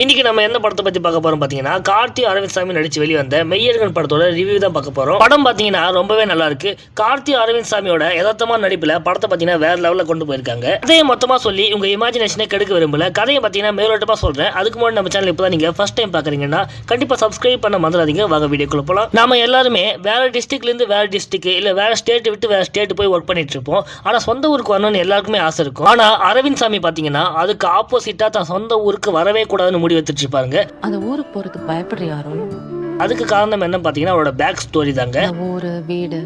இன்னைக்கு நம்ம என்ன படத்தை பத்தி பார்க்க போறோம் பாத்தீங்கன்னா, கார்த்தி அரவிந்த் சாமி நடிச்சு வெளிவந்த மெய்யழகன் படத்தோட ரிவ்யூ தான் பார்க்க போறோம். படம் பாத்தீங்கன்னா ரொம்பவே நல்லா இருக்கு. கார்த்தி அரவிந்த் சாமியோட யதார்த்தமான நடிப்புல படத்தை பாத்தீங்கன்னா வேற லெவல்ல கொண்டு போயிருக்காங்க. கதையை மொத்தமா சொல்லி உங்க இமேஜினேஷனை கெடுக்க விரும்பல. கதையை பாத்தீங்கன்னா மேலோட்டமா சொல்றேன். அதுக்கு முன்னாடி நம்ம சேனல் இப்பதான் நீங்க ஃபர்ஸ்ட் டைம் பாக்குறீங்கன்னா கண்டிப்பா சப்ஸ்கிரைப் பண்ண மறந்துடாதீங்க. வாங்க வீடியோக்குள்ள போலாம். நாம எல்லாருமே வேற டிஸ்ட்ரிக்ட்ல இருந்து வேற டிஸ்ட்ரிக்ட் இல்ல வேற ஸ்டேட் விட்டு வேற ஸ்டேட் போய் ஒர்க் பண்ணிட்டு இருப்போம். ஆனா சொந்த ஊருக்கு வரணும்னு எல்லாருக்குமே ஆசை இருக்கும். ஆனா அரவிந்த் சாமி பாத்தீங்கன்னா அதுக்கு ஆப்போசிட்டா தான் சொந்த ஊருக்கு வரவே கூடாதுன்னு முடிவு எடுத்துட்டு இருப்பாங்க. அந்த ஊருக்கு போறதுக்கு பயப்படுறியாரோ? அதுக்கு காரணம் என்ன பாத்தீங்கன்னா அவரோட பேக் ஸ்டோரி தாங்க. ஊரு வீடு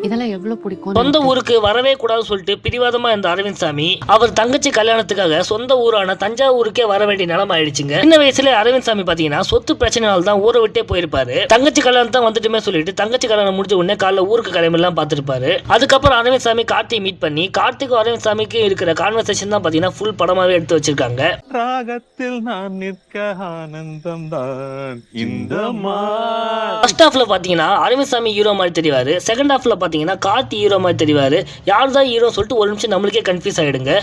இதெல்லாம் எவ்வளவு பிடிக்கும். சொந்த ஊருக்கு வரவே கூடாதுன்னு சொல்லிட்டு பிடிவாதமா இருந்த அரவிந்த் சாமி அவர் தங்கச்சி கல்யாணத்துக்காக சொந்த ஊரான தஞ்சாவூருக்கே வர வேண்டிய நிலைமை ஆயிடுச்சுங்க. சின்ன வயசுல அரவிந்த் சாமி பாத்தீங்கன்னா சொத்து பிரச்சனையால தான் ஊரை விட்டே போயிருப்பாரு. தங்கச்சி கல்யாணம் தான் வந்துட்டுமே சொல்லிட்டு தங்கச்சி கல்யாணம் முடிஞ்ச உடனே காலைல ஊருக்கு கிளம்பலாம் பார்த்திருப்பாரு. அதுக்கப்புறம் அரவிந்த் சாமி கார்த்தியை மீட் பண்ணி கார்த்திக்கும் அரவிந்த் சாமிக்கு இருக்கிற கான்வர்சேஷன் தான் பாத்தீங்கன்னா ஃபுல் படமாவே எடுத்து வச்சிருக்காங்க. ராகத்தில் நான் நிற்க ஆனந்தம் தான் இந்த ஃபர்ஸ்ட் ஹாஃப்ல பாத்தீங்கன்னா அரவிந்த் சாமி ஹீரோ மாதிரி தெரிவாரு. செகண்ட் ஹாஃப்ல பாத்தீங்கன்னா கார்த்தி ஹீரோ மாதிரி தெரிவாரு. யார் தான் ஹீரோ சொல்லிட்டு ஒரு நிமிஷம் நம்மளுக்கே கன்ஃபியூஸ் ஆயிடுங்க.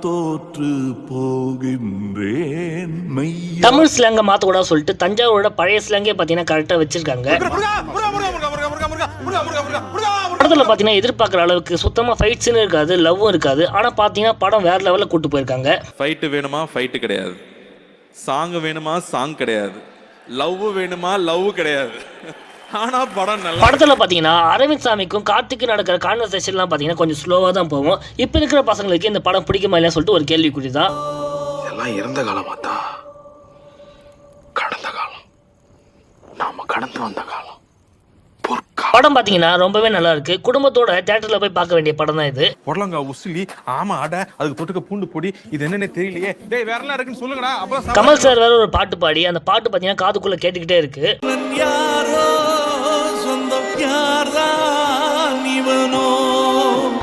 தோற்று போகின்றேன் தமிழ் ஸ்லாங்க மாத்த கூட சொல்லிட்டு தஞ்சாவூரோட பழைய ஸ்லாங்கே பாத்தீங்கன்னா கரெக்டா வச்சிருக்காங்க. படத்துல பாத்தீங்கன்னா எதிர்பார்க்குற அளவுக்கு சுத்தமா ஃபைட்ஸ்னு இருக்காது, லவ்வும் இருக்காது. ஆனா பாத்தீங்கன்னா படம் வேற லெவல்ல கூட்டு போயிருக்காங்க. ஃபைட் வேணுமா ஃபைட் கிடையாது, சாங் வேணுமா சாங் கிடையாது, லவ் வேணுமா லவ் கிடையாது. ஆனா படம் நல்லா. படத்துல பாத்தீங்கன்னா அரவிந்த் சாமிக்கும் கார்த்திக்கு நடக்கிற கான்வர்சேஷன்லாம் பாத்தீங்கன்னா கொஞ்சம் ஸ்லோவா தான் போகும். இப்ப இருக்கிற பசங்களுக்கு இந்த படம் பிடிக்குமா இல்லையா சொல்லிட்டு ஒரு கேள்விக்குறி தான். இதெல்லாம் இறந்த காலம் பார்த்தா கடந்த காலம், நாம கடந்து வந்த காலம். படம் பாத்தீங்கன்னா ரொம்பவே நல்லா இருக்கு. குடும்பத்தோட தியேட்டர்ல போய் பார்க்க வேண்டிய படம் தான் இது. பொடலங்கா உசிலி ஆமா அட அதுக்கு தொட்டுக்க பூண்டு பொடி இது என்னன்னே தெரியலையே. டேய் வேற எல்லாம் இருக்குன்னு சொல்லுங்கடா. அப்ப கமல் சார் வேற ஒரு பாட்டு பாடி அந்த பாட்டு பாத்தீங்கன்னா காதுக்குள்ள கேட்டுக்கிட்டே இருக்கு.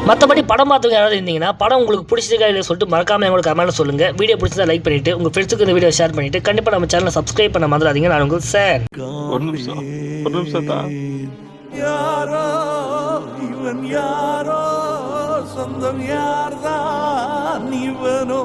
மற்றபடி படம் பார்த்தவங்க யாராவது இருந்தீங்கன்னா படம் உங்களுக்கு பிடிச்சிருக்கா இல்லையா சொல்லிட்டு மறக்காம எங்களுக்கு கமெண்ட்ல சொல்லுங்க. வீடியோ பிடிச்சதா லைக் பண்ணிட்டு உங்க ஃப்ரெண்ட்ஸுக்கு இந்த வீடியோ ஷேர் பண்ணிட்டு கண்டிப்பா நம்ம சேனலை சப்ஸ்கிரைப் பண்ண மறந்துடாதீங்க. நான் உங்களுக்கு சார் ஒரு நிமிஷம் தான். யாரோ இவன் யாரோ சொந்தம் யார்தான் இவனோ